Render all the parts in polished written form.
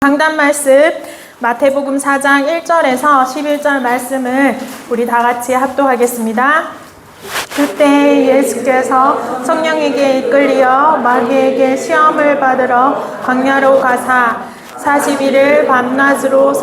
강단 말씀 마태복음 4장 1절에서 11절 말씀을 우리 다 같이 합독하겠습니다. 그때 예수께서 성령에게 이끌리어 마귀에게 시험을 받으러 광야로 가사 40일을 밤낮으로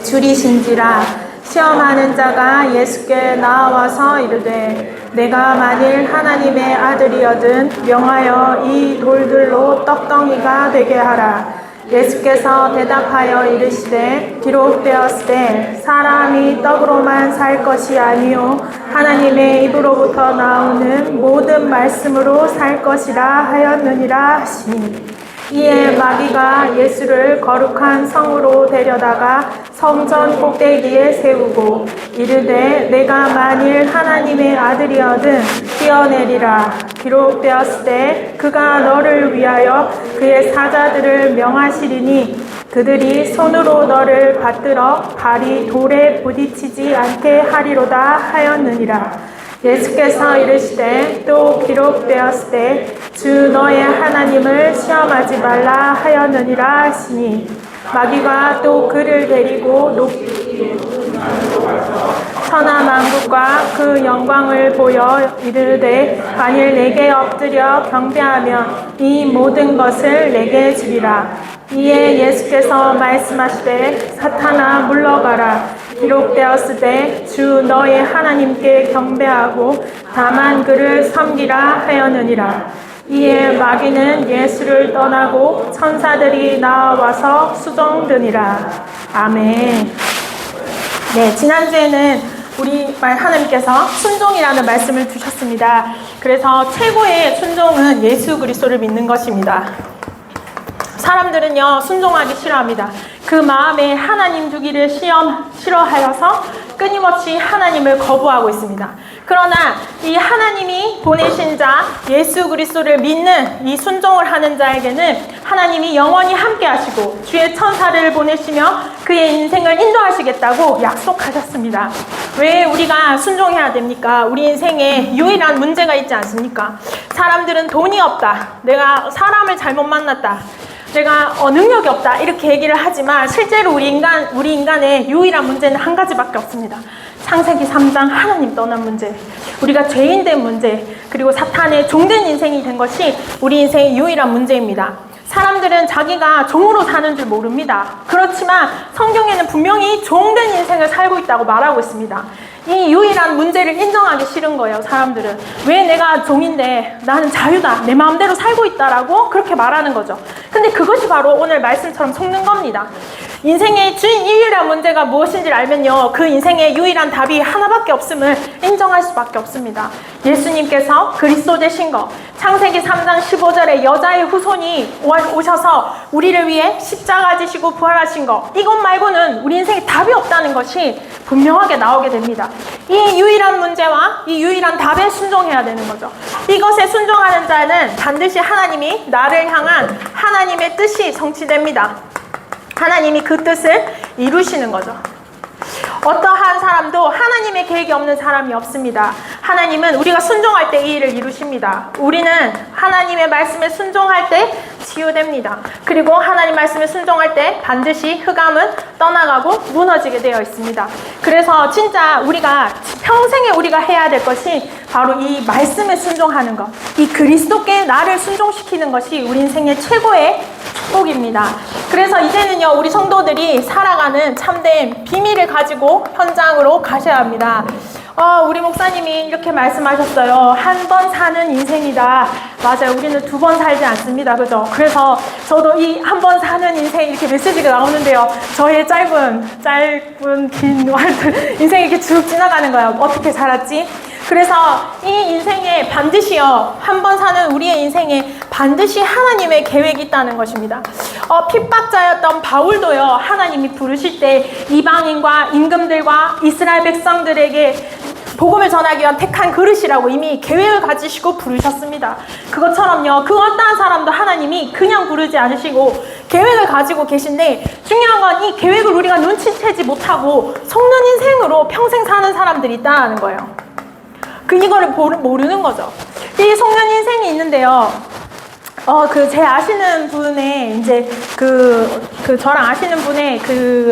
줄이신지라. 시험하는 자가 예수께 나와서 이르되 내가 만일 하나님의 아들이거든 명하여 이 돌들로 떡덩이가 되게 하라. 예수께서 대답하여 이르시되 기록되었으되 사람이 떡으로만 살 것이 아니요 하나님의 입으로부터 나오는 모든 말씀으로 살 것이라 하였느니라 하시니. 이에 마귀가 예수를 거룩한 성으로 데려다가 성전 꼭대기에 세우고 이르되 내가 만일 하나님의 아들이거든 뛰어내리라. 기록되었으되 그가 너를 위하여 그의 사자들을 명하시리니 그들이 손으로 너를 받들어 발이 돌에 부딪히지 않게 하리로다 하였느니라. 예수께서 이르시되 또 기록되었으되 주 너의 하나님을 시험하지 말라 하였느니라 하시니. 마귀가 또 그를 데리고 높이 천하만국과 그 영광을 보여 이르되 만일 내게 엎드려 경배하면 이 모든 것을 내게 주리라. 이에 예수께서 말씀하시되 사탄아 물러가라. 기록되었으되 주 너의 하나님께 경배하고 다만 그를 섬기라 하였느니라. 이에 마귀는 예수를 떠나고 천사들이 나와서 수종드니라. 아멘. 네, 지난주에는 우리 하나님께서 순종이라는 말씀을 주셨습니다. 그래서 최고의 순종은 예수 그리스도를 믿는 것입니다. 사람들은요 순종하기 싫어합니다. 그 마음에 하나님 두기를 싫어하여서 끊임없이 하나님을 거부하고 있습니다. 그러나 이 하나님이 보내신 자 예수 그리스도를 믿는 이 순종을 하는 자에게는 하나님이 영원히 함께 하시고 주의 천사를 보내시며 그의 인생을 인도하시겠다고 약속하셨습니다. 왜 우리가 순종해야 됩니까? 우리 인생에 유일한 문제가 있지 않습니까? 사람들은 돈이 없다, 내가 사람을 잘못 만났다, 내가 능력이 없다 이렇게 얘기를 하지만 실제로 우리 인간의 유일한 문제는 한 가지밖에 없습니다. 창세기 3장 하나님 떠난 문제, 우리가 죄인 된 문제, 그리고 사탄의 종된 인생이 된 것이 우리 인생의 유일한 문제입니다. 사람들은 자기가 종으로 사는 줄 모릅니다. 그렇지만 성경에는 분명히 종된 인생을 살고 있다고 말하고 있습니다. 이 유일한 문제를 인정하기 싫은 거예요. 사람들은 왜 내가 종인데 나는 자유다, 내 마음대로 살고 있다라고 그렇게 말하는 거죠. 근데 그것이 바로 오늘 말씀처럼 속는 겁니다. 인생의 유일한 문제가 무엇인지를 알면요 그 인생의 유일한 답이 하나밖에 없음을 인정할 수밖에 없습니다. 예수님께서 그리스도 되신 것, 창세기 3장 15절에 여자의 후손이 오셔서 우리를 위해 십자가 지시고 부활하신 것, 이것 말고는 우리 인생에 답이 없다는 것이 분명하게 나오게 됩니다. 이 유일한 문제와 이 유일한 답에 순종해야 되는 거죠. 이것에 순종하는 자는 반드시 하나님이 나를 향한 하나님의 뜻이 성취됩니다. 하나님이 그 뜻을 이루시는 거죠. 어떠한 사람도 하나님의 계획이 없는 사람이 없습니다. 하나님은 우리가 순종할 때 이 일을 이루십니다. 우리는 하나님의 말씀에 순종할 때 치유됩니다. 그리고 하나님 말씀에 순종할 때 반드시 흑암은 떠나가고 무너지게 되어 있습니다. 그래서 진짜 우리가 평생에 우리가 해야 될 것이 바로 이 말씀에 순종하는 것, 이 그리스도께 나를 순종시키는 것이 우리 인생의 최고의 축복입니다. 그래서 이제는요 우리 성도들이 살아가는 참된 비밀을 가지고 현장으로 가셔야 합니다. 우리 목사님이 이렇게 말씀하셨어요. 한 번 사는 인생이다. 맞아요. 우리는 두 번 살지 않습니다. 그죠? 그래서 저도 이 한 번 사는 인생 이렇게 메시지가 나오는데요. 저의 짧은 긴 활들 인생이 이렇게 쭉 지나가는 거예요. 어떻게 살았지? 그래서 이 인생에 반드시요 한 번 사는 우리의 인생에 반드시 하나님의 계획이 있다는 것입니다. 핍박자였던 바울도요 하나님이 부르실 때 이방인과 임금들과 이스라엘 백성들에게 복음을 전하기 위한 택한 그릇이라고 이미 계획을 가지시고 부르셨습니다. 그것처럼요 그 어떠한 사람도 하나님이 그냥 부르지 않으시고 계획을 가지고 계신데, 중요한 건 이 계획을 우리가 눈치채지 못하고 속는 인생으로 평생 사는 사람들이 있다는 거예요. 이거를 모르는 거죠. 이 속는 인생이 있는데요 제 아시는 분의, 이제, 저랑 아시는 분의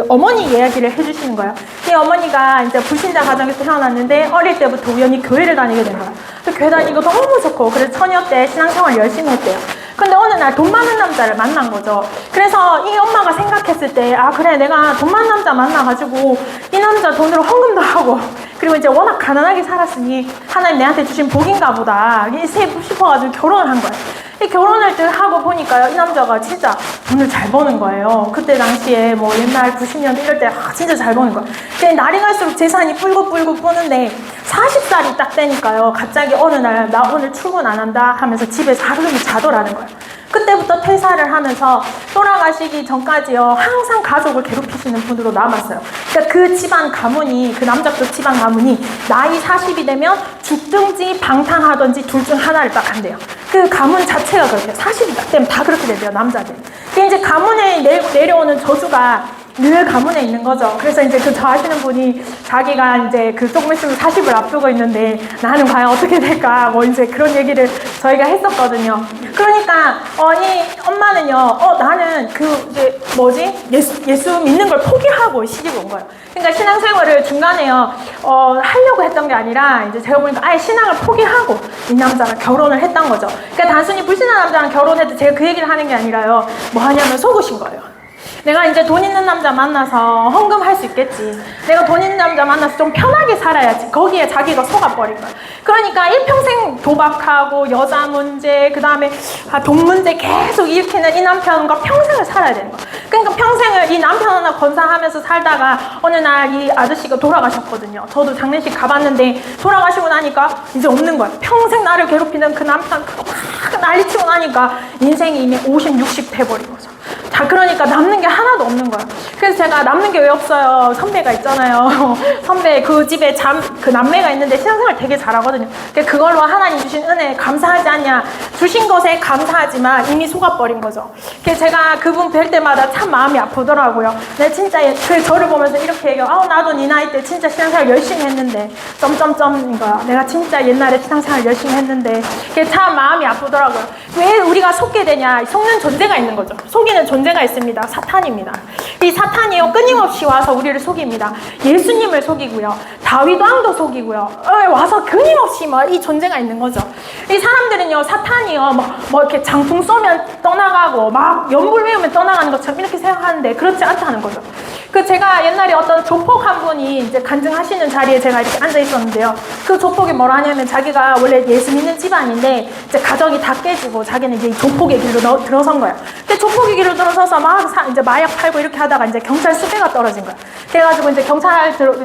어머니 이야기를 해주시는 거예요. 이 어머니가 이제 불신자 가정에서 태어났는데, 어릴 때부터 우연히 교회를 다니게 된 거예요. 교회 다니고 너무 좋고, 그래서 처녀 때 신앙생활 열심히 했대요. 근데 어느 날 돈 많은 남자를 만난 거죠. 그래서 이 엄마가 생각했을 때, 아, 그래, 내가 돈 많은 남자 만나가지고, 이 남자 돈으로 헌금도 하고, 그리고 이제 워낙 가난하게 살았으니, 하나님 내한테 주신 복인가 보다. 싶어가지고 결혼을 한 거예요. 이 결혼을 하고 보니까요, 이 남자가 진짜 돈을 잘 버는 거예요. 그때 당시에 뭐 옛날 90년대 이럴 때 진짜 잘 버는 거예요. 근데 날이 갈수록 재산이 뿔긋뿔긋 뿌는데 40살이 딱 되니까요, 갑자기 어느 날 나 오늘 출근 안 한다 하면서 집에서 하루 종일 자더라는 거예요. 그때부터 퇴사를 하면서 돌아가시기 전까지요, 항상 가족을 괴롭히시는 분으로 남았어요. 그러니까 그 집안 가문이, 그 남자 쪽 집안 가문이 나이 40이 되면 죽든지 방탕하든지 둘 중 하나를 딱 한대요. 그 가문 자체가 그렇대요. 40이 딱 되면 다 그렇게 된대요, 남자들이. 근데 이제 가문에 내려오는 저주가 늘 가문에 있는 거죠. 그래서 이제 저 아시는 분이 자기가 이제 조금 있으면 40을 앞두고 있는데 나는 과연 어떻게 될까, 뭐 이제 그런 얘기를 저희가 했었거든요. 그러니까 이 엄마는요, 나는 예수 믿는 걸 포기하고 시집 온 거예요. 그러니까 신앙생활을 중간에요, 하려고 했던 게 아니라, 이제 제가 보니까 아예 신앙을 포기하고 이 남자랑 결혼을 했던 거죠. 그러니까 단순히 불신한 남자랑 결혼해도 제가 그 얘기를 하는 게 아니라요, 뭐 하냐면 속으신 거예요. 내가 이제 돈 있는 남자 만나서 헌금할 수 있겠지. 내가 돈 있는 남자 만나서 좀 편하게 살아야지. 거기에 자기가 속아버린 거야. 그러니까 일평생 도박하고 여자 문제, 그 다음에 돈 문제 계속 일으키는 이 남편과 평생을 살아야 되는 거야. 그러니까 평생을 이 남편 하나 건사하면서 살다가 어느 날 이 아저씨가 돌아가셨거든요. 저도 장례식 가봤는데 돌아가시고 나니까 이제 없는 거야. 평생 나를 괴롭히는 그 남편 막 난리치고 나니까 인생이 이미 50, 60 돼버린 거죠. 자, 그러니까 남는 게 하나도 없는 거야. 그래서 제가 남는 게 왜 없어요? 선배가 있잖아요. 선배 그 집에 그 남매가 있는데 신앙생활 되게 잘하거든요. 그걸로 하나님 주신 은혜 감사하지 않냐? 주신 것에 감사하지만 이미 속아버린 거죠. 그래서 제가 그분 뵐 때마다 참 마음이 아프더라고요. 내가 진짜 저를 보면서 이렇게 얘기해요. 나도 네 나이 때 진짜 신앙생활 열심히 했는데 점점점인 거야. 내가 진짜 옛날에 신앙생활 열심히 했는데 그게 참 마음이 아프더라고요. 왜 우리가 속게 되냐? 속는 존재가 있는 거죠. 속이는 존재가 있습니다. 사탄입니다. 이 사탄이요, 끊임없이 와서 우리를 속입니다. 예수님을 속이고요, 다윗 왕도 속이고요, 와서 끊임없이 이 존재가 있는 거죠. 이 사람들은요, 사탄이요, 이렇게 장풍 쏘면 떠나가고 막 연불 외우면 떠나가는 것처럼 이렇게 생각하는데 그렇지 않다는 거죠. 제가 옛날에 어떤 조폭 한 분이 이제 간증하시는 자리에 제가 이렇게 앉아 있었는데요. 그 조폭이 뭐라 하냐면 자기가 원래 예수 믿는 집안인데 이제 가정이 다 깨지고 자기는 이제 조폭의 길로 들어선 거예요. 근데 조폭의 길로 들어서서 이제 마약 팔고 이렇게 하다가 이제 경찰 수배가 떨어진 거예요. 그래가지고 이제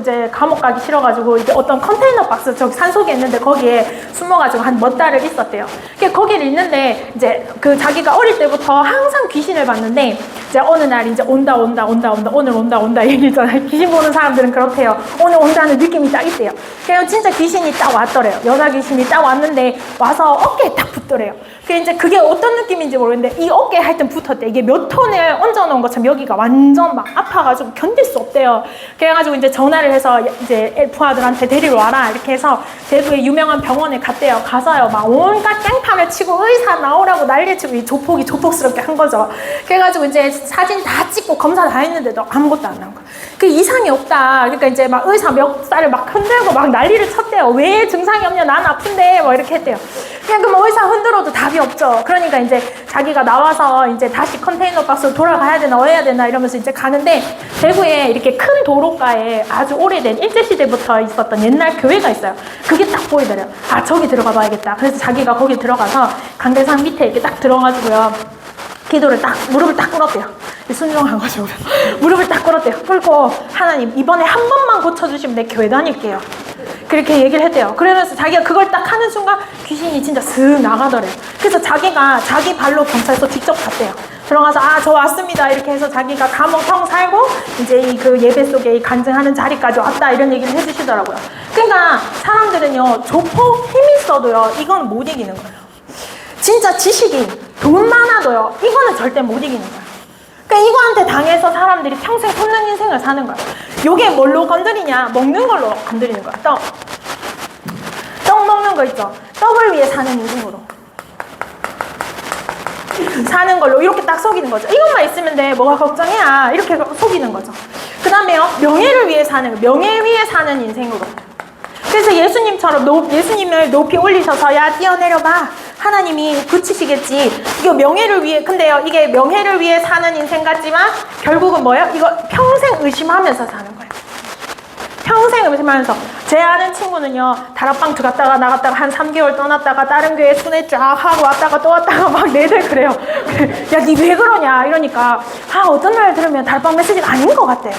이제 감옥 가기 싫어가지고 이제 어떤 컨테이너 박스 저기 산속에 있는데 거기에 숨어가지고 한 몇 달을 있었대요. 거기를 있는데 이제 자기가 어릴 때부터 항상 귀신을 봤는데 이제 어느 날 이제 온다 오늘 온다 얘기잖아요. 귀신 보는 사람들은 그렇대요. 오늘 온다는 느낌이 딱 있대요. 그래서 진짜 귀신이 딱 왔더래요. 여자 귀신이 딱 왔는데 와서 어깨에 딱 붙더래요. 이제 그게 어떤 느낌인지 모르겠는데 이 어깨에 하여튼 붙었대. 이게 몇 톤을 얹어놓은 것처럼 여기가 완전 막 아파가지고 견딜 수 없대요. 그래가지고 이제 전화를 해서 이제 부하들한테 데리러 와라 이렇게 해서 대구의 유명한 병원에 갔대요. 가서요 막 온갖 깽판을 치고 의사 나오라고 난리치고 이 조폭이 조폭스럽게 한 거죠. 그래가지고 이제 사진 다 찍고 검사 다 했는데도 아무것도 안 나온 거야. 이상이 없다. 그러니까 이제 막 의사 멱살을 막 흔들고 막 난리를 쳤대요. 왜 증상이 없냐? 난 아픈데 뭐 이렇게 했대요. 그럼 의사 흔들어도 답이 없죠. 그러니까 이제 자기가 나와서 이제 다시 컨테이너 박스로 돌아가야 되나 어해야 되나 이러면서 이제 가는데 대구에 이렇게 큰 도로가에 아주 오래된 일제시대부터 있었던 옛날 교회가 있어요. 그게 딱 보이더래요. 저기 들어가 봐야겠다. 그래서 자기가 거기 들어가서 강대상 밑에 이렇게 딱 들어가지고요. 기도를 무릎을 딱 꿇었대요. 순종한 거죠. 무릎을 딱 꿇었대요. 꿇고 하나님 이번에 한 번만 고쳐주시면 내 교회 다닐게요. 그렇게 얘기를 했대요. 그러면서 자기가 그걸 딱 하는 순간 귀신이 진짜 슥 나가더래요. 그래서 자기가 자기 발로 경찰서 직접 갔대요. 들어가서 저 왔습니다 이렇게 해서 자기가 감옥형 살고 이제 그 예배 속에 간증하는 자리까지 왔다 이런 얘기를 해주시더라고요. 그러니까 사람들은요 조폭 힘 있어도요 이건 못 이기는 거예요. 진짜 지식이 돈 많아도요 이거는 절대 못 이기는 거예요. 그러니까 이거한테 당해서 사람들이 평생 솟는 인생을 사는 거야. 요게 뭘로 건드리냐? 먹는 걸로 건드리는 거야. 떡 먹는 거 있죠? 떡을 위해 사는 인생으로. 사는 걸로 이렇게 딱 속이는 거죠. 이것만 있으면 돼. 뭐가 걱정이야. 이렇게 속이는 거죠. 그 다음에요. 명예를 위해 사는 거. 명예 위해 사는 인생으로. 그래서 예수님처럼 예수님을 높이 올리셔서 야 뛰어내려봐. 하나님이 붙이시겠지. 이거 명예를 위해. 근데요. 이게 명예를 위해 사는 인생 같지만 결국은 뭐예요? 이거 평생 의심하면서 사는 거예요. 평생 의심하면서. 제 아는 친구는요. 다락방 들어갔다가 나갔다가 한 3개월 떠났다가 다른 교회 순회 쫙 하고 왔다가 또 왔다가 막 내들 그래요. 야, 니 왜 그러냐 이러니까 어떤 말 들으면 다락방 메시지가 아닌 것 같대.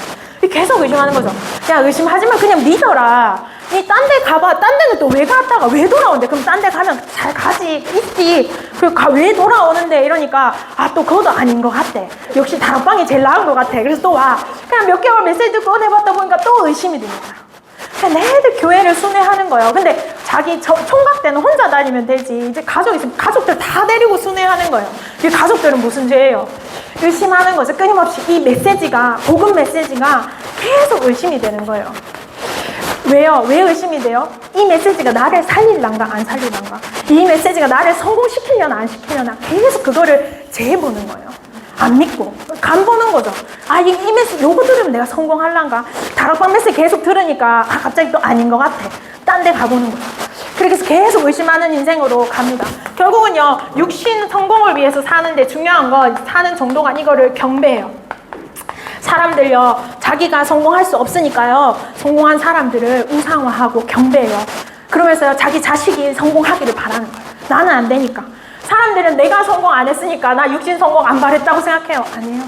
계속 의심하는 거죠. 야, 의심하지만 그냥 믿어라. 니 딴 데 가봐. 딴 데는 또 왜 갔다가 왜 돌아온대. 그럼 딴 데 가면 잘 가지 있지. 왜 돌아오는데 이러니까 또 그것도 아닌 것 같대. 역시 다락방이 제일 나은 것 같아. 그래서 또 와. 그냥 몇 개월 메시지 꺼내봤다 보니까 또 의심이 듭니다. 그냥 내들 교회를 순회하는 거예요. 근데 자기 총각 때는 혼자 다니면 되지. 이제 가족 있으면 가족들 다 데리고 순회하는 거예요. 이 가족들은 무슨 죄예요? 의심하는 거죠. 끊임없이 이 메시지가, 복음 메시지가 계속 의심이 되는 거예요. 왜요? 왜 의심이 돼요? 이 메시지가 나를 살릴란가 안 살릴란가, 이 메시지가 나를 성공시키려나 안 시키려나 계속 그거를 재보는 거예요. 안 믿고 간 보는 거죠. 이 메시지 요거 들으면 내가 성공할란가. 다락방 메시지 계속 들으니까 갑자기 또 아닌 것 같아. 딴 데 가보는 거죠. 그래서 계속 의심하는 인생으로 갑니다. 결국은요, 육신 성공을 위해서 사는데 중요한 건 사는 정도가 이거를 경배해요. 사람들요, 자기가 성공할 수 없으니까요, 성공한 사람들을 우상화하고 경배해요. 그러면서 자기 자식이 성공하기를 바라는 거예요. 나는 안 되니까. 사람들은 내가 성공 안 했으니까 나 육신 성공 안 바랬다고 생각해요. 아니에요.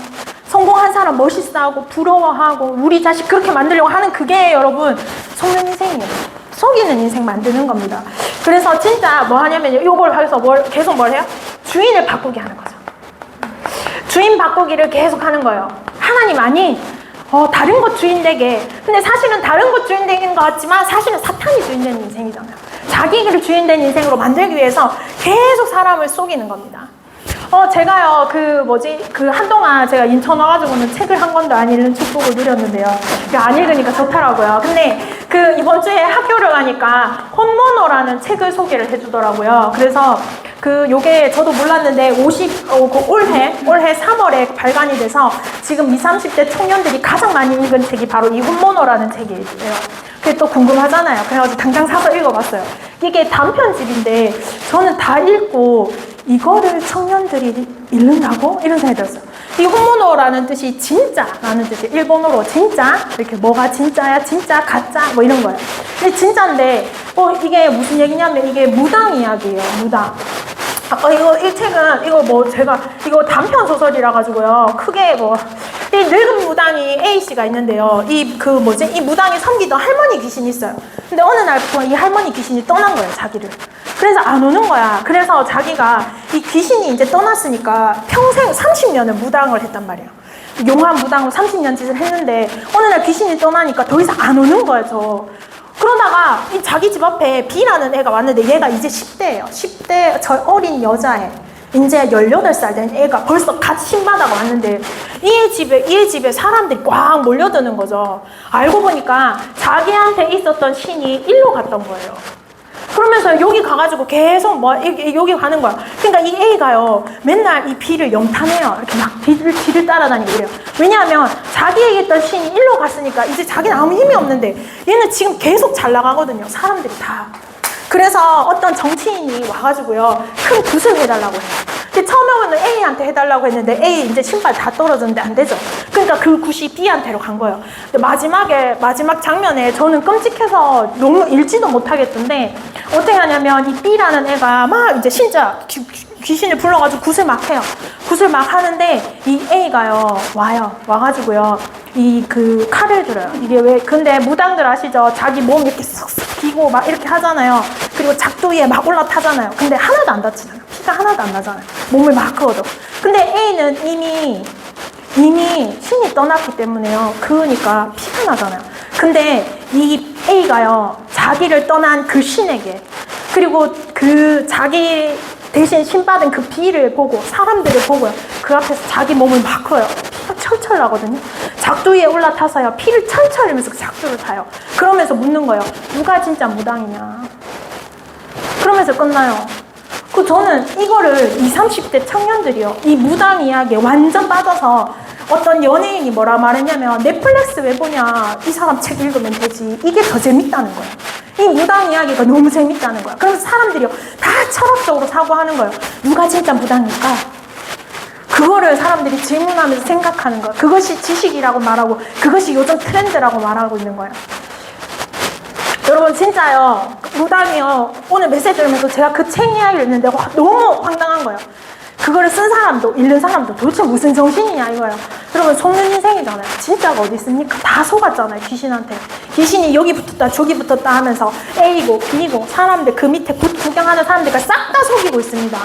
성공한 사람 멋있어하고 부러워하고 우리 자식 그렇게 만들려고 하는 그게 여러분 속는 인생이에요. 속이는 인생 만드는 겁니다. 그래서 진짜 뭐 하냐면 요걸 해서 계속 뭘 해요? 주인을 바꾸게 하는 거죠. 주인 바꾸기를 계속 하는 거예요. 하나님 아니 다른 것 주인 되게. 근데 사실은 다른 것 주인 되는 것 같지만 사실은 사탄이 주인 되는 인생이잖아요. 자기를 주인 된 인생으로 만들기 위해서 계속 사람을 속이는 겁니다. 제가요, 한동안 제가 인천 와가지고는 책을 한 권도 안 읽는 축복을 누렸는데요. 안 읽으니까 좋더라고요. 근데 이번 주에 학교를 가니까 혼모노라는 책을 소개를 해주더라고요. 그래서 요게 저도 몰랐는데 올해 3월에 발간이 돼서 지금 20, 30대 청년들이 가장 많이 읽은 책이 바로 이 혼모노라는 책이에요. 그게 또 궁금하잖아요. 그래가지고 당장 사서 읽어봤어요. 이게 단편집인데 저는 다 읽고 이거를 청년들이 읽는다고? 이런 생각이 들었어요. 이 혼모노라는 뜻이 진짜라는 뜻이에요. 일본어로 진짜, 이렇게 뭐가 진짜야, 진짜, 가짜, 뭐 이런 거예요. 근데 진짜인데, 이게 무슨 얘기냐면 이게 무당 이야기예요, 무당. 이 책은, 이거 단편 소설이라 가지고요. 크게 이 늙은 무당이 A씨가 있는데요. 이 무당이 섬기던 할머니 귀신이 있어요. 근데 어느 날부터 이 할머니 귀신이 떠난 거예요, 자기를. 그래서 안 오는 거야. 그래서 자기가 이 귀신이 이제 떠났으니까 평생 30년을 무당을 했단 말이에요. 용한 무당으로 30년 짓을 했는데 어느 날 귀신이 떠나니까 더 이상 안 오는 거예요, 그러다가 이 자기 집 앞에 B라는 애가 왔는데 얘가 이제 10대예요. 10대 저 어린 여자애. 이제 18살 된 애가 벌써 갓 신바다가 왔는데 이 집에 사람들이 꽉 몰려드는 거죠. 알고 보니까 자기한테 있었던 신이 일로 갔던 거예요. 그러면서 여기 가가지고 계속 여기 가는 거야. 그러니까 이 A가요, 맨날 이 B를 염탐해요. 이렇게 막 B를 따라다니고 그래요. 왜냐하면 자기에게 있던 신이 일로 갔으니까 이제 자기는 아무 힘이 없는데 얘는 지금 계속 잘 나가거든요. 사람들이 다. 그래서 어떤 정치인이 와가지고요, 큰 굿을 해달라고 해요. 근데 처음에는 A한테 해달라고 했는데 A 이제 신발 다 떨어졌는데 안 되죠. 그러니까 그 굿이 B한테로 간 거예요. 근데 마지막 장면에 저는 끔찍해서 너무 읽지도 못하겠던데 어떻게 하냐면 이 B라는 애가 막 이제 진짜 귀신을 불러가지고 굿을 막 해요. 굿을 막 하는데 이 A가요, 와가지고요, 칼을 들어요. 이게 왜, 근데 무당들 아시죠? 자기 몸 이렇게 쓱쓱 기고 막 이렇게 하잖아요. 그리고 작두위에 막 올라타잖아요. 근데 하나도 안 다치잖아요. 피가 하나도 안 나잖아요. 몸을 막 그어도. 근데 A는 이미 신이 떠났기 때문에요. 그으니까 피가 나잖아요. 근데 이 A가요, 자기를 떠난 그 신에게, 그리고 자기 대신 신받은 그 B를 보고, 사람들을 보고요, 그 앞에서 자기 몸을 막 그어요. 피가 철철 나거든요. 작두 위에 올라타서요, 피를 철철 흘리면서 그 작두를 타요. 그러면서 묻는 거예요. 누가 진짜 무당이냐? 그러면서 끝나요. 저는 이거를 20, 30대 청년들이요, 이 무당 이야기에 완전 빠져서 어떤 연예인이 뭐라 말했냐면, 넷플릭스 왜 보냐, 이 사람 책 읽으면 되지, 이게 더 재밌다는 거예요. 이 무당 이야기가 너무 재밌다는 거야. 그래서 사람들이요 다 철학적으로 사고하는 거예요. 누가 진짜 무당일까? 그거를 사람들이 질문하면서 생각하는 거예요. 그것이 지식이라고 말하고, 그것이 요즘 트렌드라고 말하고 있는 거예요. 여러분, 진짜요, 무당이요, 오늘 메시지 들으면서 제가 그 책 이야기를 했는데 너무 황당한 거예요. 그거를 쓴 사람도 읽는 사람도 도대체 무슨 정신이냐 이거예요. 여러분, 속는 인생이잖아요. 진짜가 어디 있습니까? 다 속았잖아요, 귀신한테. 귀신이 여기 붙었다 저기 붙었다 하면서 A고 B고 사람들, 그 밑에 구경하는 사람들과 싹 다 속이고 있습니다.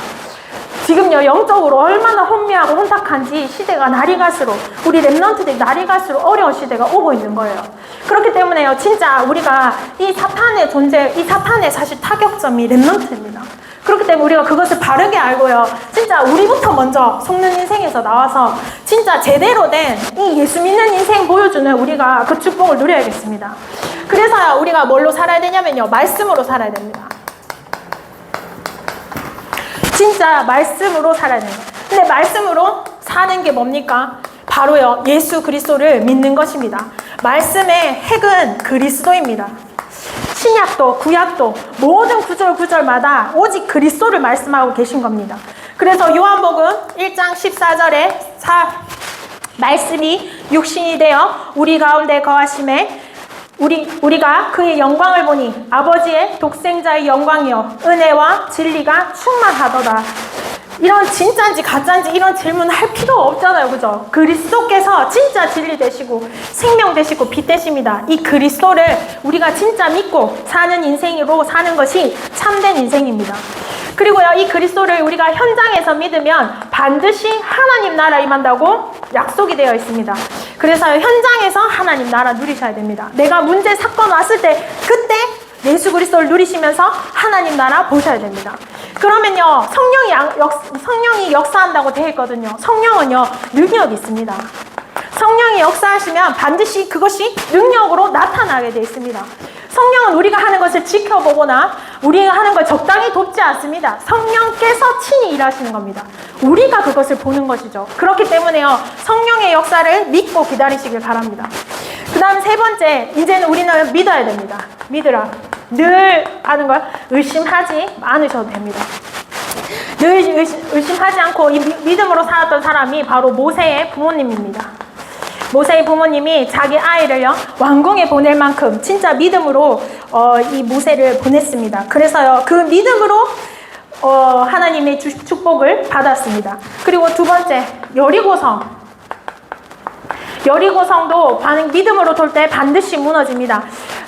지금요, 영적으로 얼마나 혼미하고 혼탁한지, 시대가 날이 갈수록, 우리 렘넌트들이 날이 갈수록 어려운 시대가 오고 있는 거예요. 그렇기 때문에요, 진짜 우리가 이 사탄의 존재, 이 사탄의 사실 타격점이 렘넌트입니다. 그렇기 때문에 우리가 그것을 바르게 알고요, 진짜 우리부터 먼저 속는 인생에서 나와서 진짜 제대로 된 이 예수 믿는 인생 보여주는 우리가 그 축복을 누려야겠습니다. 그래서요, 우리가 뭘로 살아야 되냐면요, 말씀으로 살아야 됩니다. 진짜 말씀으로 살아야 돼요. 근데 말씀으로 사는 게 뭡니까? 바로요, 예수 그리스도를 믿는 것입니다. 말씀의 핵은 그리스도입니다. 신약도 구약도 모든 구절마다 오직 그리스도를 말씀하고 계신 겁니다. 그래서 요한복음 1장 14절에 말씀이 육신이 되어 우리 가운데 거하심에 우리가 그의 영광을 보니 아버지의 독생자의 영광이요 은혜와 진리가 충만하더라. 이런 진짜인지 가짜인지 이런 질문 할 필요 없잖아요, 그죠? 그리스도께서 진짜 진리 되시고 생명 되시고 빛 되십니다. 이 그리스도를 우리가 진짜 믿고 사는 인생으로 사는 것이 참된 인생입니다. 그리고요, 이 그리스도를 우리가 현장에서 믿으면 반드시 하나님 나라 임한다고 약속이 되어 있습니다. 그래서 현장에서 하나님 나라 누리셔야 됩니다. 내가 문제 사건 왔을 때 그때 예수 그리스도를 누리시면서 하나님 나라 보셔야 됩니다. 그러면요, 성령이 역사한다고 되어 있거든요. 성령은요, 능력이 있습니다. 성령이 역사하시면 반드시 그것이 능력으로 나타나게 되어 있습니다. 성령은 우리가 하는 것을 지켜보거나 우리가 하는 걸 적당히 돕지 않습니다. 성령께서 친히 일하시는 겁니다. 우리가 그것을 보는 것이죠. 그렇기 때문에요, 성령의 역사를 믿고 기다리시길 바랍니다. 그 다음 세 번째, 이제는 우리는 믿어야 됩니다. 믿으라. 늘 하는 걸 의심하지 않으셔도 됩니다. 늘 의심하지 않고 이 믿음으로 살았던 사람이 바로 모세의 부모님입니다. 모세의 부모님이 자기 아이를요, 왕궁에 보낼 만큼 진짜 믿음으로 이 모세를 보냈습니다. 그래서요, 그 믿음으로 하나님의 축복을 받았습니다. 그리고 두 번째, 여리고성도 믿음으로 돌 때 반드시 무너집니다.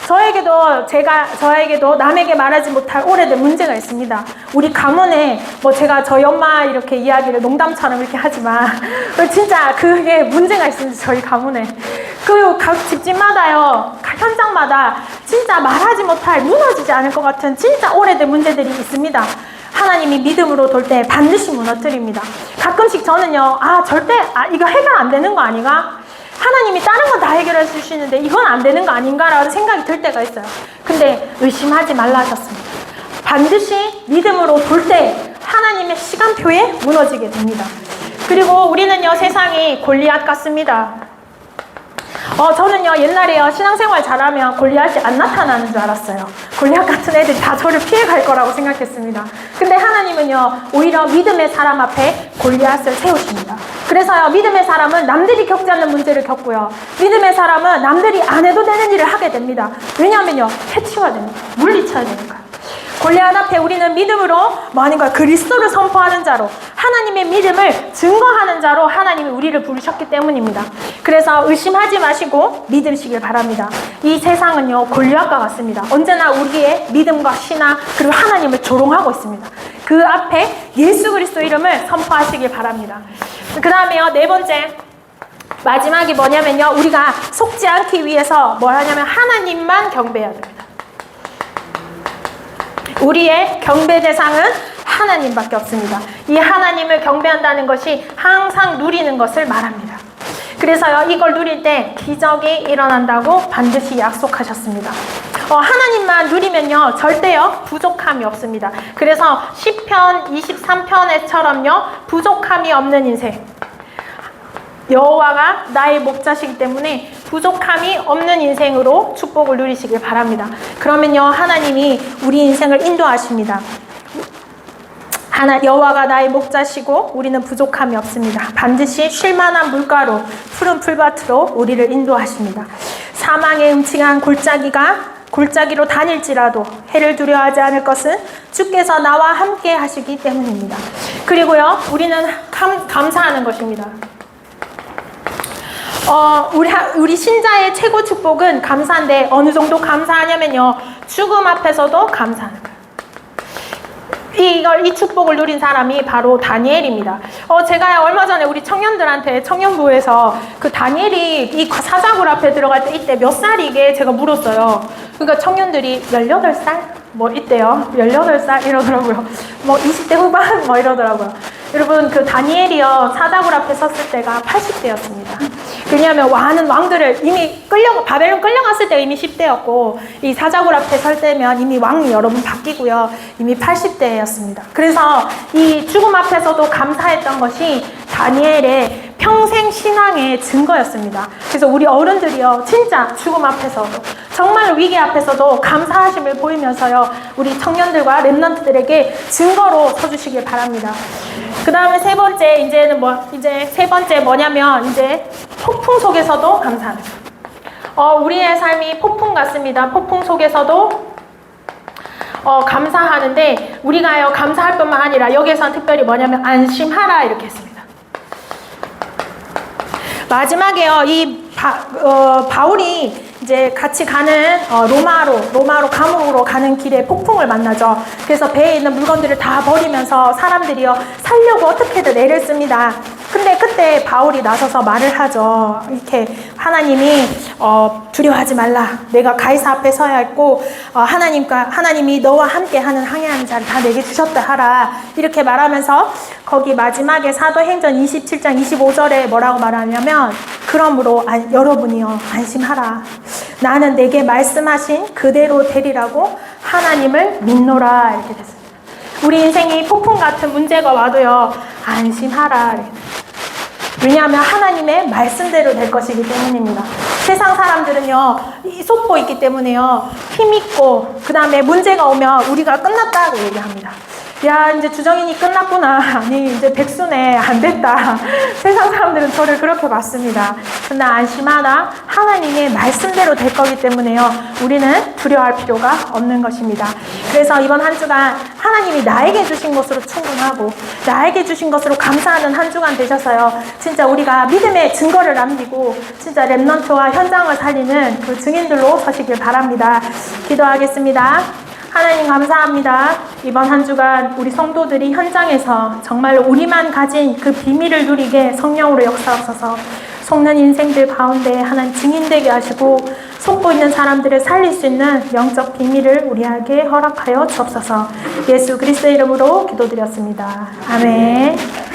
저에게도 남에게 말하지 못할 오래된 문제가 있습니다. 우리 가문에 제가 저희 엄마 이렇게 이야기를 농담처럼 이렇게 하지만 진짜 그게 문제가 있습니다. 저희 가문에. 그리고 각 집집마다요, 현장마다 진짜 말하지 못할, 무너지지 않을 것 같은 진짜 오래된 문제들이 있습니다. 하나님이 믿음으로 돌 때 반드시 무너뜨립니다. 가끔씩 저는요, 이거 해결 안 되는 거 아닌가? 하나님이 다른 건 다 해결해 주시는데 이건 안 되는 거 아닌가라는 생각이 들 때가 있어요. 근데 의심하지 말라 하셨습니다. 반드시 믿음으로 돌 때 하나님의 시간표에 무너지게 됩니다. 그리고 우리는요, 세상이 골리앗 같습니다. 저는요, 옛날에요, 신앙생활 잘하면 골리앗이 안 나타나는 줄 알았어요. 골리앗 같은 애들이 다 저를 피해갈 거라고 생각했습니다. 근데 하나님은요, 오히려 믿음의 사람 앞에 골리앗을 세우십니다. 그래서요, 믿음의 사람은 남들이 겪지 않는 문제를 겪고요, 믿음의 사람은 남들이 안 해도 되는 일을 하게 됩니다. 왜냐하면요, 해치워야 됩니다. 물리쳐야 되니까요. 골리앗 앞에 우리는 믿음으로 뭐하는가? 그리스도를 선포하는 자로, 하나님의 믿음을 증거하는 자로 하나님이 우리를 부르셨기 때문입니다. 그래서 의심하지 마시고 믿으시길 바랍니다. 이 세상은요, 골리앗과 같습니다. 언제나 우리의 믿음과 신앙 그리고 하나님을 조롱하고 있습니다. 그 앞에 예수 그리스도 이름을 선포하시길 바랍니다. 그 다음에요, 네 번째, 마지막이 뭐냐면요, 우리가 속지 않기 위해서 뭘 하냐면 하나님만 경배해야 됩니다. 우리의 경배 대상은 하나님밖에 없습니다. 이 하나님을 경배한다는 것이 항상 누리는 것을 말합니다. 그래서요, 이걸 누릴 때 기적이 일어난다고 반드시 약속하셨습니다. 하나님만 누리면요 절대요 부족함이 없습니다. 그래서 시편 23편에처럼요 부족함이 없는 인생, 여호와가 나의 목자시기 때문에 부족함이 없는 인생으로 축복을 누리시길 바랍니다. 그러면요 하나님이 우리 인생을 인도하십니다. 여호와가 나의 목자시고 우리는 부족함이 없습니다. 반드시 쉴만한 물가로 푸른 풀밭으로 우리를 인도하십니다. 사망의 음침한 골짜기로 다닐지라도 해를 두려워하지 않을 것은 주께서 나와 함께 하시기 때문입니다. 그리고요 우리는 감사하는 것입니다. 우리 신자의 최고 축복은 감사인데 어느 정도 감사하냐면요 죽음 앞에서도 감사하는 거예요. 이 축복을 누린 사람이 바로 다니엘입니다. 제가 얼마 전에 우리 청년들한테 청년부에서 그 다니엘이 이 사자굴 앞에 들어갈 때 이때 몇 살이게 제가 물었어요. 그러니까 청년들이 18살? 뭐 있대요. 18살? 이러더라고요. 뭐 20대 후반? 뭐 이러더라고요. 여러분 그 다니엘이요 사자굴 앞에 섰을 때가 80대였습니다. 왜냐하면 많은 왕들을 이미 바벨론 끌려갔을 때가 이미 10대였고 이 사자굴 앞에 설 때면 이미 왕이 여러 번 바뀌고요 이미 80대였습니다. 그래서 이 죽음 앞에서도 감사했던 것이 다니엘의 평생 신앙의 증거였습니다. 그래서 우리 어른들이요 진짜 죽음 앞에서도 정말 위기 앞에서도 감사하심을 보이면서요 우리 청년들과 렘넌트들에게 증거로 서주시길 바랍니다. 그 다음에 세 번째 세 번째 뭐냐면 이제 폭풍 속에서도 감사하는 거예요. 우리의 삶이 폭풍 같습니다. 폭풍 속에서도 감사하는데 우리가요 감사할 뿐만 아니라 여기에서는 특별히 뭐냐면 안심하라 이렇게 했습니다. 마지막에요 이 바울이 이제 같이 가는 로마로 감옥으로 가는 길에 폭풍을 만나죠. 그래서 배에 있는 물건들을 다 버리면서 사람들이요 살려고 어떻게든 애를 씁니다. 근데 그때 바울이 나서서 말을 하죠. 이렇게 하나님이 두려워하지 말라. 내가 가이사 앞에 서야 했고 하나님이 너와 함께 하는 항해하는 자를 다 내게 주셨다 하라. 이렇게 말하면서 거기 마지막에 사도행전 27장 25절에 뭐라고 말하냐면 그러므로 여러분이요 안심하라. 나는 내게 말씀하신 그대로 되리라고 하나님을 믿노라. 이렇게 됐습니다. 우리 인생이 폭풍 같은 문제가 와도요 안심하라. 왜냐하면 하나님의 말씀대로 될 것이기 때문입니다. 세상 사람들은요 속고 있기 때문에요 힘있고 그 다음에 문제가 오면 우리가 끝났다고 얘기합니다. 야 이제 주정인이 끝났구나. 아니 이제 백수네 안 됐다. 세상 사람들은 저를 그렇게 봤습니다. 근데 안심하라. 하나님의 말씀대로 될 거기 때문에요 우리는 두려워할 필요가 없는 것입니다. 그래서 이번 한 주간 하나님이 나에게 주신 것으로 충분하고 나에게 주신 것으로 감사하는 한 주간 되셔서요 진짜 우리가 믿음의 증거를 남기고 진짜 렘넌트와 현장을 살리는 그 증인들로 서시길 바랍니다. 기도하겠습니다. 하나님 감사합니다. 이번 한 주간 우리 성도들이 현장에서 정말로 우리만 가진 그 비밀을 누리게 성령으로 역사하셔서 속는 인생들 가운데 하나님 증인되게 하시고 속고 있는 사람들을 살릴 수 있는 영적 비밀을 우리에게 허락하여 주옵소서. 예수 그리스도의 이름으로 기도드렸습니다. 아멘.